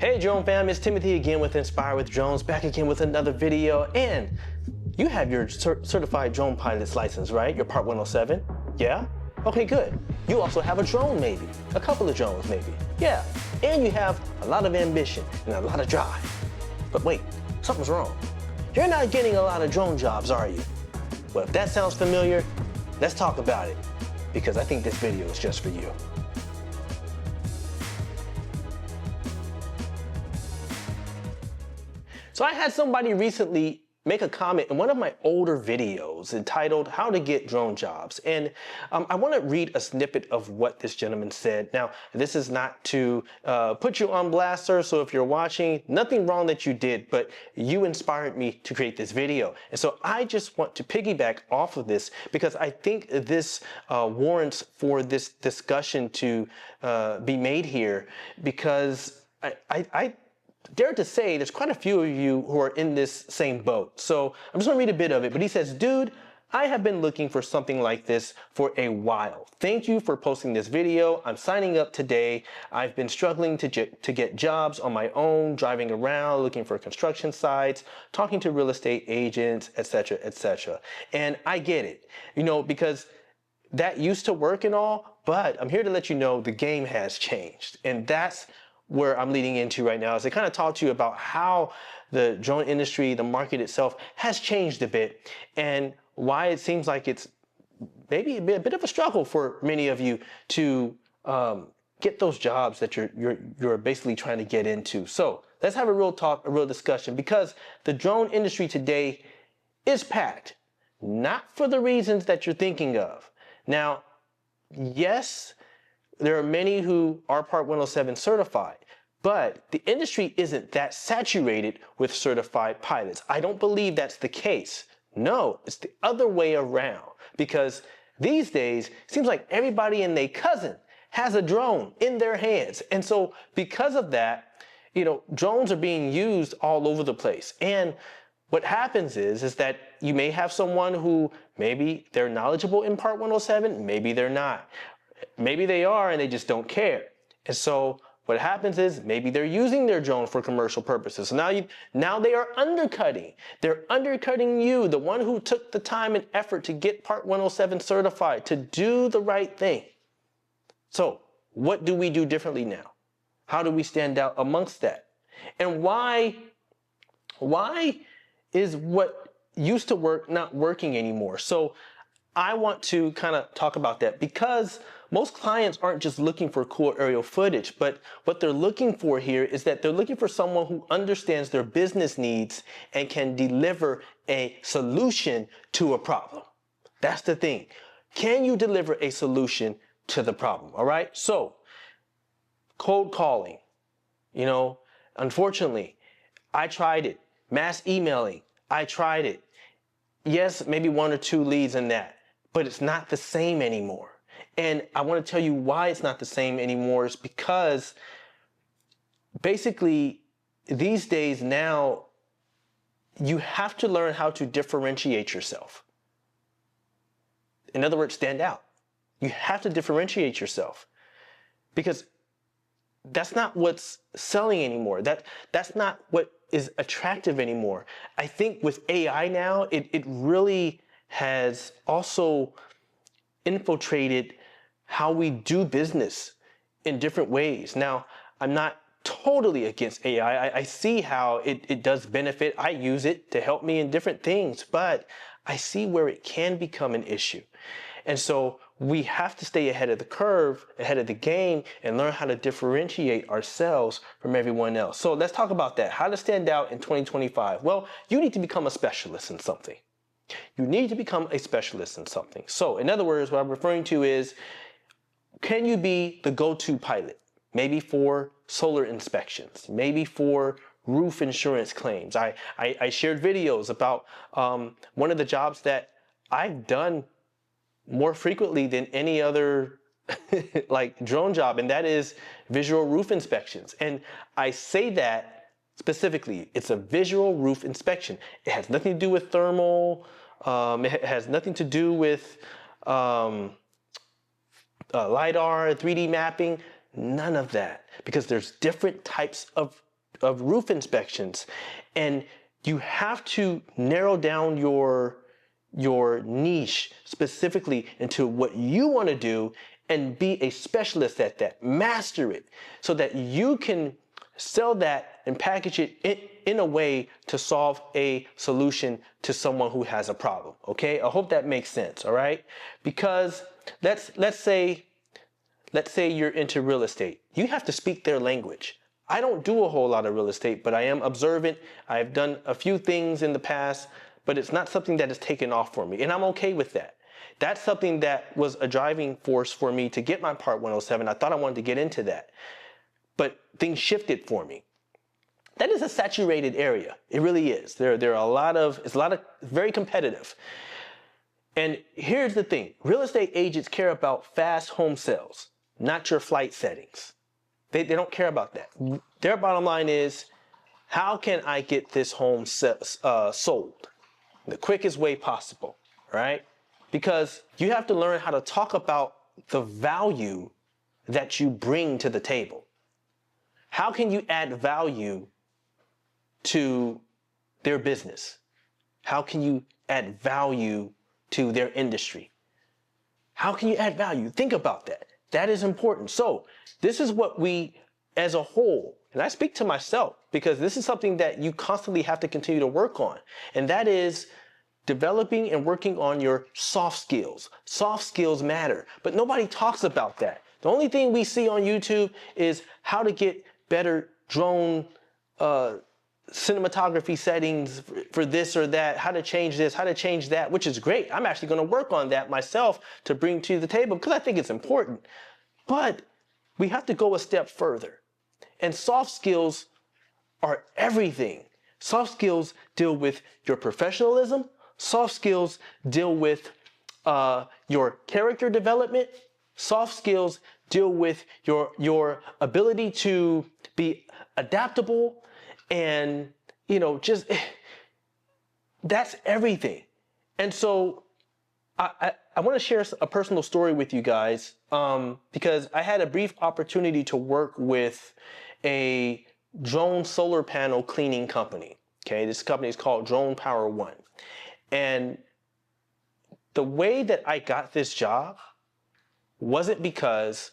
Hey drone fam, it's Timothy again with Inspire with Drones, back again with another video. And you have your certified drone pilot's license, right? Your Part 107? Yeah? Okay, good. You also have a drone maybe, a couple of drones maybe. Yeah, and you have a lot of ambition and a lot of drive. But wait, something's wrong. You're not getting a lot of drone jobs, are you? Well, if that sounds familiar, let's talk about it, because I think this video is just for you. So I had somebody recently make a comment in one of my older videos entitled How to Get Drone Jobs. And I want to read a snippet of what this gentleman said. Now, this is not to put you on blast, sir, so if you're watching, nothing wrong that you did, but you inspired me to create this video. And so I just want to piggyback off of this because I think this warrants for this discussion to be made here, because I dare to say there's quite a few of you who are in this same boat. So I'm just gonna read a bit of it, but he says, dude, I have been looking for something like this for a while. Thank you for posting this video. I'm signing up today. I've been struggling to get jobs on my own, driving around, looking for construction sites, talking to real estate agents, etc., etc. And I get it, you know, because that used to work and all, but I'm here to let you know the game has changed. And that's where I'm leading into right now, is to kind of talk to you about how the drone industry, the market itself, has changed a bit, and why it seems like it's maybe a bit of a struggle for many of you to get those jobs that you're basically trying to get into. So let's have a real talk, a real discussion, because the drone industry today is packed, not for the reasons that you're thinking of. Now, yes, there are many who are Part 107 certified, but the industry isn't that saturated with certified pilots. I don't believe that's the case. No, it's the other way around, because these days, it seems like everybody and their cousin has a drone in their hands. And so because of that, you know, drones are being used all over the place. And what happens is that you may have someone who maybe they're knowledgeable in Part 107, maybe they're not. Maybe they are and they just don't care. And so what happens is maybe they're using their drone for commercial purposes. So now they are undercutting. They're undercutting you, the one who took the time and effort to get Part 107 certified, to do the right thing. So what do we do differently now? How do we stand out amongst that? And why is what used to work not working anymore? So I want to kind of talk about that, because most clients aren't just looking for cool aerial footage, but what they're looking for here is that they're looking for someone who understands their business needs and can deliver a solution to a problem. That's the thing. Can you deliver a solution to the problem? All right. So cold calling, you know, unfortunately, I tried it. Mass emailing, I tried it. Yes, maybe one or two leads in that, but it's not the same anymore. And I want to tell you why it's not the same anymore. Is because basically these days now you have to learn how to differentiate yourself. In other words, stand out. You have to differentiate yourself, because that's not what's selling anymore. That's not what is attractive anymore. I think with AI now, it really has also infiltrated how we do business in different ways. Now, I'm not totally against AI. I see how it does benefit. I use it to help me in different things, but I see where it can become an issue. And so we have to stay ahead of the curve, ahead of the game, and learn how to differentiate ourselves from everyone else. So let's talk about that. How to stand out in 2025. Well, you need to become a specialist in something. You need to become a specialist in something. So in other words, what I'm referring to is, can you be the go-to pilot? Maybe for solar inspections, maybe for roof insurance claims. I shared videos about one of the jobs that I've done more frequently than any other like drone job, and that is visual roof inspections. And I say that specifically, it's a visual roof inspection. It has nothing to do with thermal. It has nothing to do with LiDAR, 3D mapping, none of that, because there's different types of roof inspections. And you have to narrow down your niche specifically into what you want to do and be a specialist at that. Master it so that you can sell that and package it in a way to solve a solution to someone who has a problem. Okay, I hope that makes sense. All right, because let's say you're into real estate. You have to speak their language. I don't do a whole lot of real estate, but I am observant. I've done a few things in the past, but it's not something that has taken off for me, and I'm okay with that. That's something that was a driving force for me to get my Part 107. I thought I wanted to get into that, but things shifted for me. That is a saturated area. It really is. There are it's very competitive. And here's the thing. Real estate agents care about fast home sales, not your flight settings. They don't care about that. Their bottom line is, how can I get this home sold the quickest way possible, right? Because you have to learn how to talk about the value that you bring to the table. How can you add value to their business? How can you add value to their industry? How can you add value? Think about that. That is important. So this is what we, as a whole, and I speak to myself because this is something that you constantly have to continue to work on, and that is developing and working on your soft skills. Soft skills matter, but nobody talks about that. The only thing we see on YouTube is how to get better drone cinematography settings for this or that, how to change this, how to change that, which is great. I'm actually going to work on that myself to bring to the table because I think it's important. But we have to go a step further. And soft skills are everything. Soft skills deal with your professionalism. Soft skills deal with your character development. Soft skills deal with your ability to be adaptable and, just that's everything. And so I want to share a personal story with you guys because I had a brief opportunity to work with a drone solar panel cleaning company. Okay, this company is called Drone Power One. And the way that I got this job wasn't because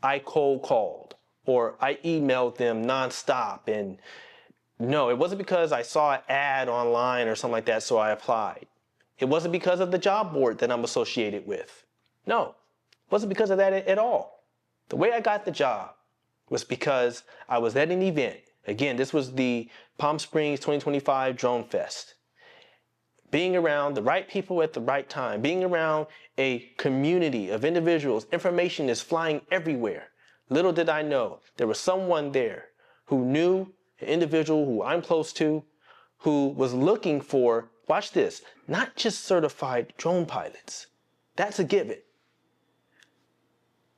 I cold called or I emailed them nonstop. And no, it wasn't because I saw an ad online or something like that, so I applied. It wasn't because of the job board that I'm associated with. No, it wasn't because of that at all. The way I got the job was because I was at an event. Again, this was the Palm Springs 2025 Drone Fest. Being around the right people at the right time, being around a community of individuals, information is flying everywhere. Little did I know, there was someone there who knew an individual who I'm close to, who was looking for, watch this, not just certified drone pilots. That's a given.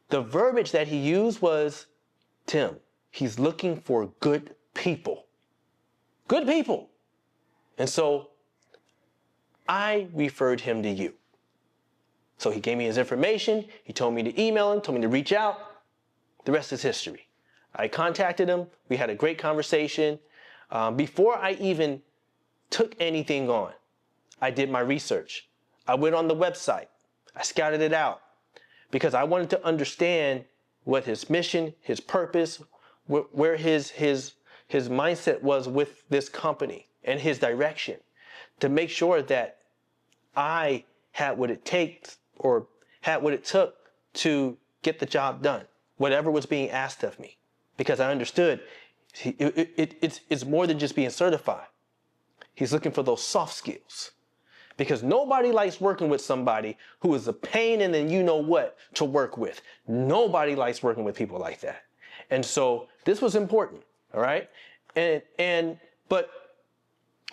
The verbiage that he used was, Tim, he's looking for good people. Good people. And so I referred him to you. So he gave me his information. He told me to email him, told me to reach out. The rest is history. I contacted him. We had a great conversation. Before I even took anything on, I did my research. I went on the website. I scouted it out because I wanted to understand what his mission, his purpose, where his mindset was with this company and his direction, to make sure that I had what it takes or had what it took to get the job done, whatever was being asked of me, because I understood it's more than just being certified. He's looking for those soft skills, because nobody likes working with somebody who is a pain in the you-know-what to work with. Nobody likes working with people like that. And so this was important, all right? But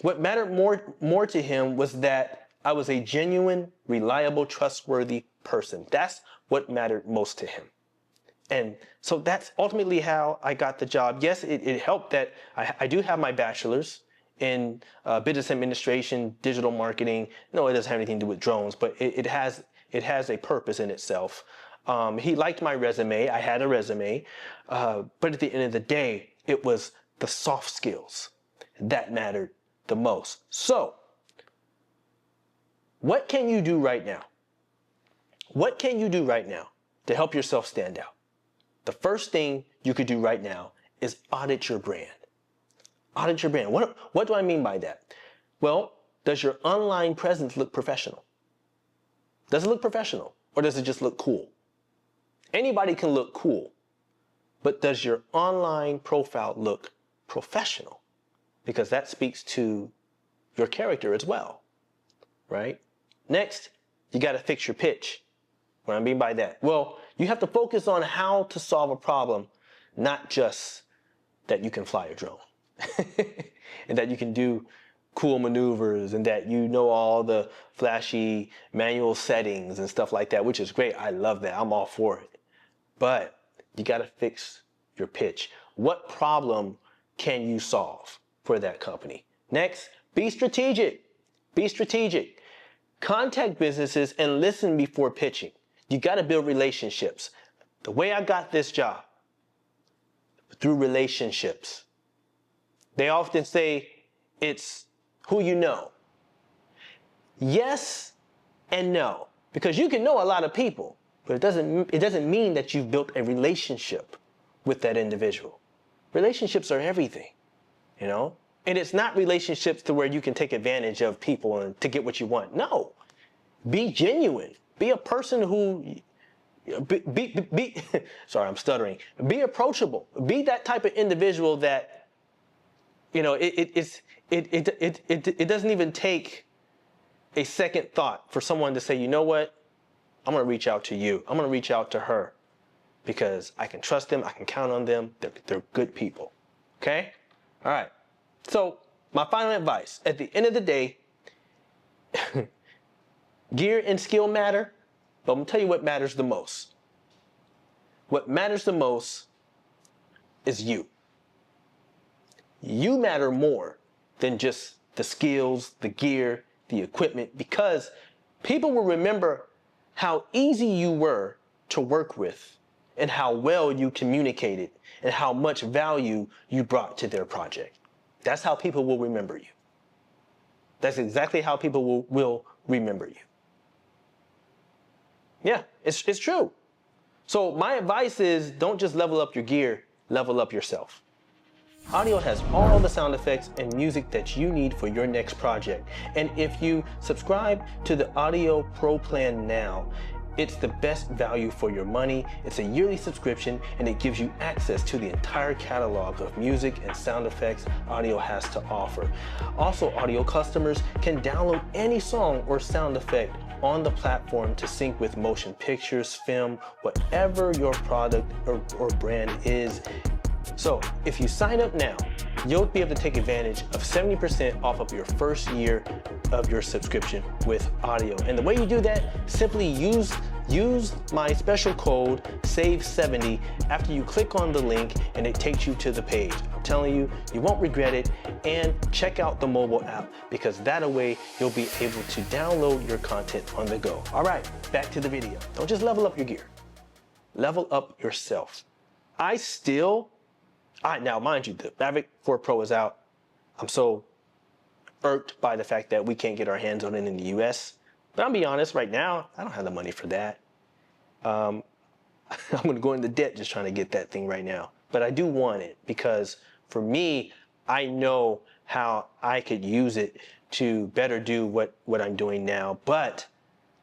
what mattered more to him was that I was a genuine, reliable, trustworthy person. That's what mattered most to him. And so that's ultimately how I got the job. Yes, it helped that I do have my bachelor's in business administration, digital marketing. No, it doesn't have anything to do with drones, but it has a purpose in itself. He liked my resume. I had a resume. But at the end of the day, it was the soft skills that mattered the most. So, what can you do right now? What can you do right now to help yourself stand out? The first thing you could do right now is audit your brand. Audit your brand. What do I mean by that? Well, does your online presence look professional? Does it look professional, or does it just look cool? Anybody can look cool, but does your online profile look professional? Because that speaks to your character as well, right? Next, you got to fix your pitch. What I mean by that? Well, you have to focus on how to solve a problem, not just that you can fly a drone and that you can do cool maneuvers and that you know all the flashy manual settings and stuff like that, which is great. I love that. I'm all for it. But you got to fix your pitch. What problem can you solve for that company? Next, be strategic. Be strategic. Contact businesses and listen before pitching. You got to build relationships. The way I got this job, through relationships. They often say it's who you know. Yes and no, because you can know a lot of people, but it doesn't mean that you've built a relationship with that individual. Relationships are everything, you know? And it's not relationships to where you can take advantage of people and to get what you want. No. Be genuine. Be a person who sorry, I'm stuttering. Be approachable. Be that type of individual that, you know, it doesn't even take a second thought for someone to say, you know what? I'm going to reach out to you. I'm going to reach out to her because I can trust them. I can count on them. They're good people. Okay? All right. So my final advice, at the end of the day, gear and skill matter, but I'm going to tell you what matters the most. What matters the most is you. You matter more than just the skills, the gear, the equipment, because people will remember how easy you were to work with and how well you communicated and how much value you brought to their project. That's how people will remember you. That's exactly how people will remember you. Yeah, it's true. So my advice is don't just level up your gear, level up yourself. Audio has all the sound effects and music that you need for your next project. And if you subscribe to the Audio Pro plan now, it's the best value for your money. It's a yearly subscription and it gives you access to the entire catalog of music and sound effects Audio has to offer. Also, Audio customers can download any song or sound effect on the platform to sync with motion pictures, film, whatever your product or brand is. So if you sign up now, you'll be able to take advantage of 70% off of your first year of your subscription with Audio. And the way you do that, simply use my special code SAVE70 after you click on the link and it takes you to the page. I'm telling you, you won't regret it. And check out the mobile app because that way you'll be able to download your content on the go. All right, back to the video. Don't just level up your gear. Level up yourself. Now, mind you, the Mavic 4 Pro is out. I'm so irked by the fact that we can't get our hands on it in the US. But I'll be honest, right now, I don't have the money for that. I'm going to go into debt just trying to get that thing right now. But I do want it because for me, I know how I could use it to better do what I'm doing now. But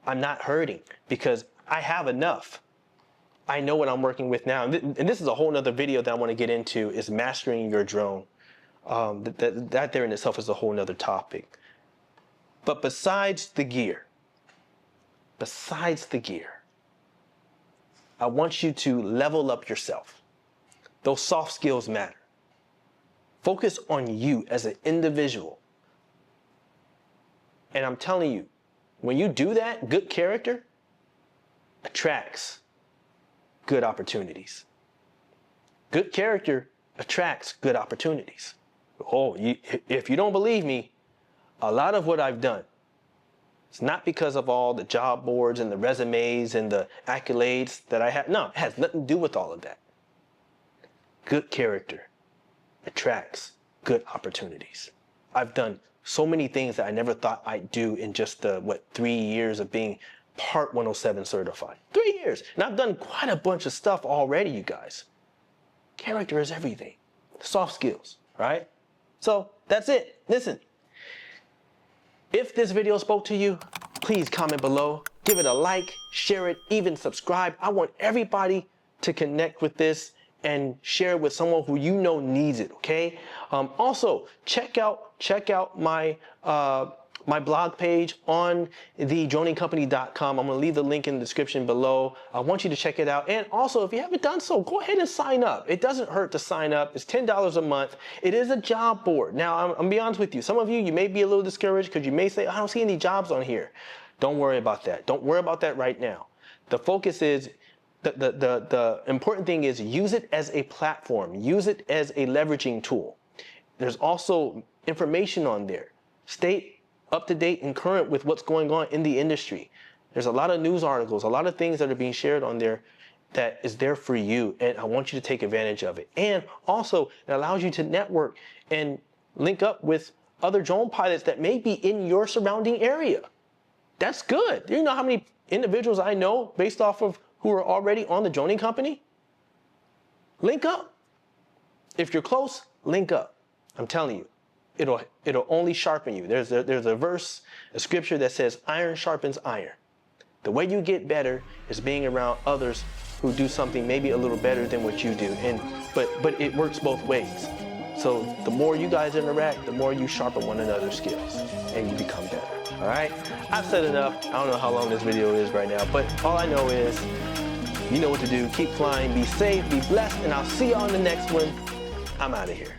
I'm not hurting because I have enough. I know what I'm working with now. And this is a whole nother video that I want to get into is mastering your drone. That there in itself is a whole nother topic. But besides the gear, I want you to level up yourself. Those soft skills matter. Focus on you as an individual. And I'm telling you, when you do that, good character attracts good opportunities. Good character attracts good opportunities. If you don't believe me, a lot of what I've done, it's not because of all the job boards and the resumes and the accolades that I have. No, it has nothing to do with all of that. Good character attracts good opportunities. I've done so many things that I never thought I'd do in just the, 3 years of being Part 107 certified. 3 years. And I've done quite a bunch of stuff already, you guys. Character is everything. Soft skills, right? So that's it. Listen, if this video spoke to you, please comment below, give it a like, share it, even subscribe. I want everybody to connect with this and share it with someone who you know needs it, okay? Also, check out my my blog page on thedroningcompany.com. I'm gonna leave the link in the description below. I want you to check it out. And also, if you haven't done so, go ahead and sign up. It doesn't hurt to sign up. It's $10 a month. It is a job board. Now, I'm gonna be honest with you. Some of you may be a little discouraged because you may say, I don't see any jobs on here. Don't worry about that. Don't worry about that right now. The focus is, the important thing is use it as a platform. Use it as a leveraging tool. There's also information on there. Stay up to date and current with what's going on in the industry. There's a lot of news articles, a lot of things that are being shared on there that is there for you, and I want you to take advantage of it. And also, it allows you to network and link up with other drone pilots that may be in your surrounding area. That's good. Do you know how many individuals I know based off of who are already on the droning company? Link up. If you're close, link up. I'm telling you. It'll only sharpen you. There's a verse, a scripture that says iron sharpens iron. The way you get better is being around others who do something maybe a little better than what you do. But it works both ways. So the more you guys interact, the more you sharpen one another's skills and you become better. All right? I've said enough. I don't know how long this video is right now, but all I know is you know what to do. Keep flying, be safe, be blessed, and I'll see you on the next one. I'm out of here.